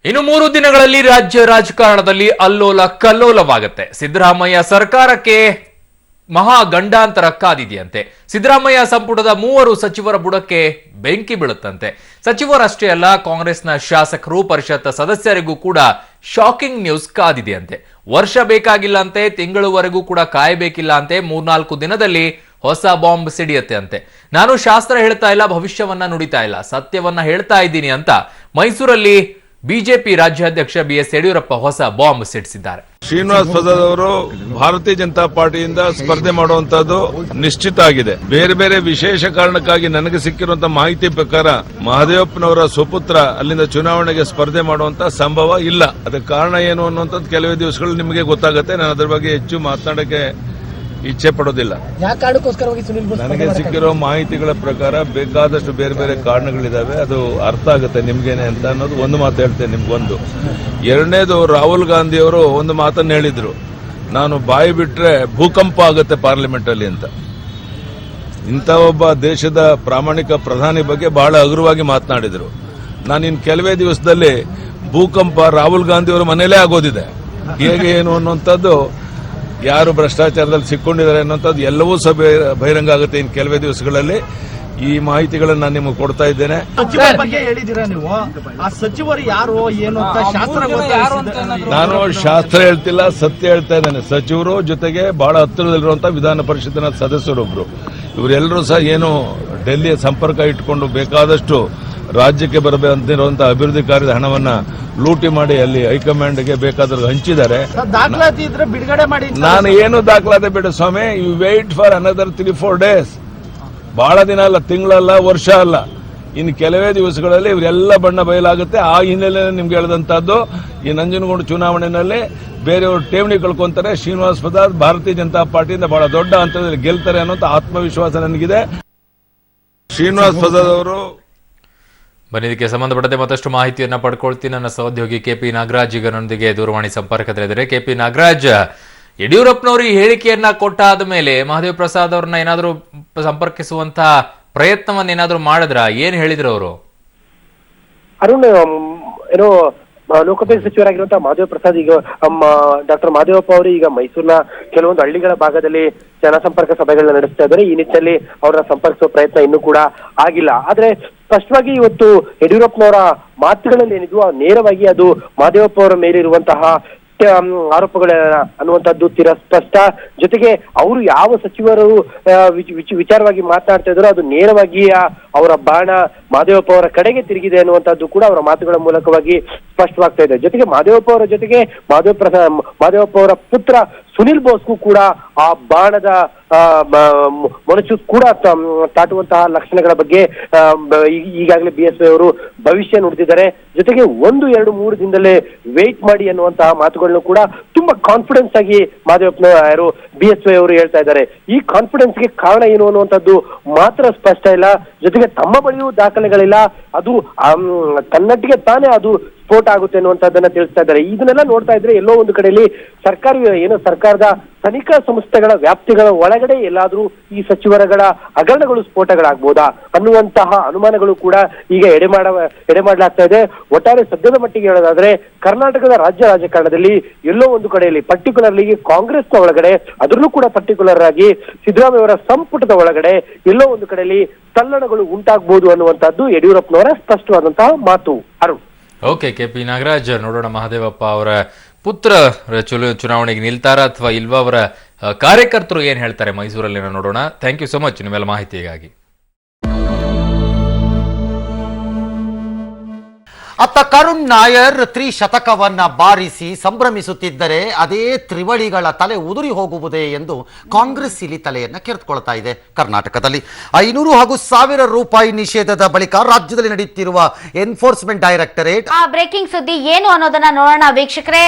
ಇನ್ನು 3 ದಿನಗಳಲ್ಲಿ ರಾಜ್ಯ ರಾಜಕಾರಣದಲ್ಲಿ ಅಲ್ಲೋಲ ಕಲ್ಲೋಲವಾಗುತ್ತೆ. ಸಿದ್ದರಾಮಯ್ಯ ಸರ್ಕಾರಕ್ಕೆ ಮಹಾ ಗಂಡಾಂತರ ಕಾದಿದೆಯಂತೆ. ಸಿದ್ದರಾಮಯ್ಯ ಸಂಪುಟದ 3 ಸಚಿವರ ಬುಡಕ್ಕೆ ಬೆಂಕಿ ಬೀಳುತ್ತಂತೆ. ಸಚಿವರಷ್ಟೇ ಅಲ್ಲ, ಕಾಂಗ್ರೆಸ್ನ ಶಾಸಕರು, ಪರಿಷತ್ ಸದಸ್ಯರಿಗೂ ಕೂಡ ಶಾಕಿಂಗ್ ನ್ಯೂಸ್ ಕಾದಿದೆಯಂತೆ. ವರ್ಷ ಬೇಕಾಗಿಲ್ಲ ಅಂತೆ, ತಿಂಗಳವರೆಗೂ ಕೂಡ ಕಾಯಬೇಕಿಲ್ಲ ಅಂತೆ. 3-4 ದಿನದಲ್ಲಿ ಹೊಸ ಬಾಂಬ್ ಸಿಡಿಯುತ್ತೆ ಅಂತೆ. ನಾನು ಶಾಸ್ತ್ರ ಹೇಳ್ತಾ ಇಲ್ಲ, ಭವಿಷ್ಯವನ್ನ ನುಡಿತಾ ಇಲ್ಲ, ಸತ್ಯವನ್ನ ಹೇಳ್ತಾ ಇದ್ದೀನಿ ಅಂತ ಮೈಸೂರಲ್ಲಿ ಬಿಜೆಪಿ ರಾಜ್ಯಾಧ್ಯಕ್ಷ ಬಿಎಸ್ ಯಡಿಯೂರಪ್ಪ ಹೊಸ ಬಾಂಬ್ ಸಿಡಿಸಿದ್ದಾರೆ. ಶ್ರೀನಿವಾಸ್ ಪ್ರಸಾದ್ ಅವರು ಭಾರತೀಯ ಜನತಾ ಪಾರ್ಟಿಯಿಂದ ಸ್ಪರ್ಧೆ ಮಾಡುವಂತದ್ದು ನಿಶ್ಚಿತ ಆಗಿದೆ. ಬೇರೆ ಬೇರೆ ವಿಶೇಷ ಕಾರಣಕ್ಕಾಗಿ ನನಗೆ ಸಿಕ್ಕಿರುವಂತಹ ಮಾಹಿತಿ ಪ್ರಕಾರ ಮಹದೇವಪ್ಪನವರ ಸುಪುತ್ರ ಅಲ್ಲಿಂದ ಚುನಾವಣೆಗೆ ಸ್ಪರ್ಧೆ ಮಾಡುವಂತ ಸಂಭವ ಇಲ್ಲ. ಅದಕ್ಕೆ ಕಾರಣ ಏನು ಅನ್ನುವಂಥದ್ದು ಕೆಲವೇ ದಿವಸಗಳು ನಿಮಗೆ ಗೊತ್ತಾಗುತ್ತೆ. ನಾನು ಅದರ ಬಗ್ಗೆ ಹೆಚ್ಚು ಮಾತನಾಡಕ್ಕೆ ಇಚ್ಛೆ ಪಡೋದಿಲ್ಲ. ನನಗೆ ಸಿಕ್ಕಿರೋ ಮಾಹಿತಿಗಳ ಪ್ರಕಾರ ಬೇಕಾದಷ್ಟು ಬೇರೆ ಬೇರೆ ಕಾರಣಗಳಿದಾವೆ. ಅದು ಅರ್ಥ ಆಗುತ್ತೆ ನಿಮ್ಗೇನೆ ಅಂತ ಅನ್ನೋದು ಒಂದು ಮಾತು ಹೇಳ್ತೇನೆ ನಿಮ್ಗೊಂದು. ಎರಡನೇದು, ರಾಹುಲ್ ಗಾಂಧಿ ಅವರು ಒಂದು ಮಾತನ್ನು ಹೇಳಿದ್ರು, ನಾನು ಬಾಯಿ ಬಿಟ್ರೆ ಭೂಕಂಪ ಆಗುತ್ತೆ ಪಾರ್ಲಿಮೆಂಟ್ ಅಲ್ಲಿ ಅಂತ. ಇಂಥ ಒಬ್ಬ ದೇಶದ ಪ್ರಾಮಾಣಿಕ ಪ್ರಧಾನಿ ಬಗ್ಗೆ ಬಹಳ ಹಗುರವಾಗಿ ಮಾತನಾಡಿದ್ರು. ನಾನು ಇನ್ನು ಕೆಲವೇ ದಿವಸದಲ್ಲಿ ಭೂಕಂಪ ರಾಹುಲ್ ಗಾಂಧಿ ಅವರ ಮನೆಯಲ್ಲೇ ಆಗೋದಿದೆ. ಹೇಗೆ ಏನು ಅನ್ನುವಂಥದ್ದು, ಯಾರು ಭ್ರಷ್ಟಾಚಾರದಲ್ಲಿ ಸಿಕ್ಕೊಂಡಿದ್ದಾರೆ ಅನ್ನೋಂಥದ್ದು ಎಲ್ಲವೂ ಸಹ ಬಹಿರಂಗ ಆಗುತ್ತೆ ಇನ್ನು ಕೆಲವೇ ದಿವಸಗಳಲ್ಲಿ. ಈ ಮಾಹಿತಿಗಳನ್ನು ನಾನು ನಿಮಗೆ ಕೊಡ್ತಾ ಇದ್ದೇನೆ. ಸಚಿವರ ಬಗ್ಗೆ ಹೇಳಿದಿರಾ ನೀವು? ಆ ಸಚಿವರು ಯಾರು ಏನು ಅಂತ ಶಾಸ್ತ್ರ ನಾನು ಶಾಸ್ತ್ರ ಹೇಳ್ತಿಲ್ಲ, ಸತ್ಯ ಹೇಳ್ತಾ ಇದ್ದೇನೆ. ಸಚಿವರು ಜೊತೆಗೆ ಬಹಳ ಹತ್ತಿರದಲ್ಲಿರುವಂತಹ ವಿಧಾನ ಪರಿಷತ್ತಿನ ಸದಸ್ಯರೊಬ್ರು, ಇವರೆಲ್ಲರೂ ಸಹ ಏನು ಡೆಲ್ಲಿಯ ಸಂಪರ್ಕ ಇಟ್ಕೊಂಡು ಬೇಕಾದಷ್ಟು ರಾಜ್ಯಕ್ಕೆ ಬರಬೇಕಂತಿರುವಂತಹ ಅಭಿವೃದ್ಧಿ ಕಾರ್ಯದ ಹಣವನ್ನ ಲೂಟಿ ಮಾಡಿ ಅಲ್ಲಿ ಹೈಕಮಾಂಡ್ಗೆ ಬೇಕಾದ್ರೂ ಹಂಚಿದ್ದಾರೆ. ದಾಖಲಾತಿ ಇದ್ರೆ ಬಿಡುಗಡೆ ಮಾಡಿ. ನಾನು ಏನು ದಾಖಲಾತಿ ಬಿಡು ಸ್ವಾಮಿ, you wait for another 3-4 days. ಬಹಳ ದಿನ ಅಲ್ಲ, ತಿಂಗಳಲ್ಲ, ವರ್ಷ ಅಲ್ಲ, ಇನ್ನು ಕೆಲವೇ ದಿವಸಗಳಲ್ಲಿ ಇವರೆಲ್ಲ ಬಣ್ಣ ಬಯಲಾಗುತ್ತೆ. ಆ ಹಿನ್ನೆಲೆಯಲ್ಲಿ ನಿಮ್ಗೆ ಹೇಳಿದಂತಹದ್ದು, ಈ ನಂಜನಗೂಡು ಚುನಾವಣೆಯಲ್ಲಿ ಬೇರೆಯವರು ಠೇವಣಿ ಕಳ್ಕೊಂತಾರೆ. ಶ್ರೀನಿವಾಸ್ ಪ್ರಸಾದ್ ಭಾರತೀಯ ಜನತಾ ಪಾರ್ಟಿಯಿಂದ ಬಹಳ ದೊಡ್ಡ ಹಂತದಲ್ಲಿ ಗೆಲ್ತಾರೆ ಅನ್ನೋಂಥ ಆತ್ಮವಿಶ್ವಾಸ ನನಗಿದೆ. ಶ್ರೀನಿವಾಸ್ ಪ್ರಸಾದ್ ಅವರು ಇದಕ್ಕೆ ಸಂಬಂಧಪಟ್ಟಂತೆ ಮತ್ತಷ್ಟು ಮಾಹಿತಿಯನ್ನ ಪಡ್ಕೊಳ್ತೀನಿ. ನನ್ನ ಸಹೋದ್ಯೋಗಿ ಕೆಪಿ ನಾಗರಾಜ್ ಈಗ ನನ್ನೊಂದಿಗೆ ದೂರವಾಣಿ ಸಂಪರ್ಕದಲ್ಲಿದ್ದಾರೆ. ಕೆಪಿ ನಾಗರಾಜ್, ಯಡಿಯೂರಪ್ಪನವರು ಈ ಹೇಳಿಕೆಯನ್ನ ಕೊಟ್ಟಾದ ಮೇಲೆ ಮಹದೇವ್ ಪ್ರಸಾದ್ ಅವ್ರನ್ನ ಏನಾದರೂ ಸಂಪರ್ಕಿಸುವಂತಹ ಪ್ರಯತ್ನವನ್ನ ಏನಾದರೂ ಮಾಡಿದ್ರ? ಏನ್ ಹೇಳಿದ್ರು ಅವರು? ಅರುಣ್, ಏನೋ ಲೋಕೋಪಯೋಗಿ ಸಚಿವರಾಗಿರುವಂತಹ ಮಹದೇವ್ ಪ್ರಸಾದ್ ಈಗ ಡಾಕ್ಟರ್ ಮಹದೇವಪ್ಪ ಅವರು ಈಗ ಮೈಸೂರಿನ ಕೆಲವೊಂದು ಹಳ್ಳಿಗಳ ಭಾಗದಲ್ಲಿ ಜನಸಂಪರ್ಕ ಸಭೆಗಳನ್ನ ನಡೆಸ್ತಾ ಇದ್ದಾರೆ. ಈ ನಿಟ್ಟಿನಲ್ಲಿ ಅವರನ್ನ ಸಂಪರ್ಕಿಸುವ ಪ್ರಯತ್ನ ಇನ್ನೂ ಕೂಡ ಆಗಿಲ್ಲ. ಆದ್ರೆ ಸ್ಪಷ್ಟವಾಗಿ ಇವತ್ತು ಯಡಿಯೂರಪ್ಪನವರ ಮಾತುಗಳಲ್ಲಿ ಏನಿದ್ವು ನೇರವಾಗಿ ಅದು ಮಹದೇವಪ್ಪ ಅವರ ಮೇಲಿರುವಂತಹ ಆರೋಪಗಳ ಅನ್ನುವಂಥದ್ದು ತೀರಾ ಸ್ಪಷ್ಟ. ಜೊತೆಗೆ ಅವರು ಯಾವ ಸಚಿವರು ವಿಚಾರವಾಗಿ ಮಾತನಾಡ್ತಾ ಇದ್ರು ಅದು ನೇರವಾಗಿ ಅವರ ಬಾಣ ಮಹದೇವಪ್ಪ ಅವರ ಕಡೆಗೆ ತಿರುಗಿದೆ ಅನ್ನುವಂಥದ್ದು ಕೂಡ ಅವರ ಮಾತುಗಳ ಮೂಲಕವಾಗಿ ಸ್ಪಷ್ಟವಾಗ್ತಾ ಇದೆ. ಜೊತೆಗೆ ಮಹದೇವಪ್ಪ ಅವರ ಜೊತೆಗೆ ಮಹದೇವಪ್ಪ ಅವರ ಪುತ್ರ ಸುನಿಲ್ ಬೋಸ್ಗೂ ಕೂಡ ಆ ಬಾಣದ ಮೊನಚು ಕೂಡ ತಾಟುವಂತಹ ಲಕ್ಷಣಗಳ ಬಗ್ಗೆ ಈಗಾಗಲೇ ಬಿಎಸ್ವೈ ಅವರು ಭವಿಷ್ಯ ನುಡಿದಿದ್ದಾರೆ. ಜೊತೆಗೆ 1-2-3 ದಿನದಲ್ಲೇ ವೇಟ್ ಮಾಡಿ ಅನ್ನುವಂತಹ ಮಾತುಗಳನ್ನು ಕೂಡ ತುಂಬಾ ಕಾನ್ಫಿಡೆನ್ಸ್ ಆಗಿ ಮಹದೇವಪ್ಪನ ಬಿಎಸ್ವೈ ಅವರು ಹೇಳ್ತಾ ಇದ್ದಾರೆ. ಈ ಕಾನ್ಫಿಡೆನ್ಸ್ಗೆ ಕಾರಣ ಏನು ಅನ್ನುವಂಥದ್ದು ಮಾತ್ರ ಸ್ಪಷ್ಟ ಇಲ್ಲ. ಜೊತೆಗೆ ತಮ್ಮ ಬಳಿಯೂ ದಾಖಲೆಗಳಿಲ್ಲ, ಅದು ತನ್ನಟ್ಟಿಗೆ ತಾನೇ ಅದು ಸ್ಫೋಟ ಆಗುತ್ತೆ ಅನ್ನುವಂಥದ್ದನ್ನ ತಿಳಿಸ್ತಾ ಇದ್ದಾರೆ. ಇದನ್ನೆಲ್ಲ ನೋಡ್ತಾ ಇದ್ರೆ ಎಲ್ಲೋ ಒಂದು ಕಡೆಯಲ್ಲಿ ಸರ್ಕಾರದ ತನಿಖಾ ಸಂಸ್ಥೆಗಳ ವ್ಯಾಪ್ತಿಗಳ ಒಳಗಡೆ ಎಲ್ಲಾದ್ರೂ ಈ ಸಚಿವರಗಳ ಹಗರಣಗಳು ಸ್ಫೋಟಗಳಾಗ್ಬೋದಾ ಅನ್ನುವಂತಹ ಅನುಮಾನಗಳು ಕೂಡ ಈಗ ಎಡೆಮಾಡಲಾಗ್ತಾ ಇದೆ. ಒಟ್ಟಾರೆ ಸದ್ಯದ ಮಟ್ಟಿಗೆ ಹೇಳೋದಾದ್ರೆ ಕರ್ನಾಟಕದ ರಾಜ್ಯ ರಾಜಕಾರಣದಲ್ಲಿ ಎಲ್ಲೋ ಒಂದು ಕಡೆಯಲ್ಲಿ ಪರ್ಟಿಕ್ಯುಲರ್ಲಿ ಕಾಂಗ್ರೆಸ್ನ ಒಳಗಡೆ, ಅದರಲ್ಲೂ ಕೂಡ ಪರ್ಟಿಕ್ಯುಲರ್ ಆಗಿ ಸಿದ್ದರಾಮಯ್ಯ ಅವರ ಸಂಪುಟದ ಒಳಗಡೆ ಎಲ್ಲೋ ಒಂದು ಕಡೆಯಲ್ಲಿ ತಲ್ಲಣಗಳು ಉಂಟಾಗಬಹುದು ಅನ್ನುವಂಥದ್ದು ಯಡಿಯೂರಪ್ಪನವರ ಸ್ಪಷ್ಟವಾದಂತಹ ಮಾತು. ಅರುಣ್, ಓಕೆ ಕೆಪಿ ನಾಗರಾಜ್, ನೋಡೋಣ ಮಹದೇವಪ್ಪ ಅವರ ಪುತ್ರ ಚುನಾವಣೆಗೆ ನಿಲ್ತಾರ ಅಥವಾ ಇಲ್ವಾ, ಅವರ ಕಾರ್ಯಕರ್ತರು ಏನ್ ಹೇಳ್ತಾರೆ ಮೈಸೂರಲ್ಲಿ ನೋಡೋಣ. ಥ್ಯಾಂಕ್ ಯು ಸೋ ಮಚ್ ನಿಮ್ಮೆಲ್ಲ ಮಾಹಿತಿಗಾಗಿ. ಅತ್ತ ಕರುಣ್ ನಾಯರ್ ತ್ರಿಶತಕವನ್ನ ಬಾರಿಸಿ ಸಂಭ್ರಮಿಸುತ್ತಿದ್ದರೆ ಅದೇ ತ್ರಿವಳಿಗಳ ತಲೆ ಉದುರಿ ಹೋಗುವುದೇ ಎಂದು ಕಾಂಗ್ರೆಸ್ ಇಲ್ಲಿ ತಲೆಯನ್ನ ಕೆರೆದುಕೊಳ್ತಾ ಇದೆ. ಕರ್ನಾಟಕದಲ್ಲಿ 500 ಹಾಗೂ 1000 ರೂಪಾಯಿ ನಿಷೇಧದ ಬಳಿಕ ರಾಜ್ಯದಲ್ಲಿ ನಡೆಯುತ್ತಿರುವ ಎನ್ಫೋರ್ಸ್ಮೆಂಟ್ ಡೈರೆಕ್ಟರೇಟ್ ಬ್ರೇಕಿಂಗ್ ಸುದ್ದಿ ಏನು ಅನ್ನೋದನ್ನ ನೋಡೋಣ ವೀಕ್ಷಕರೇ.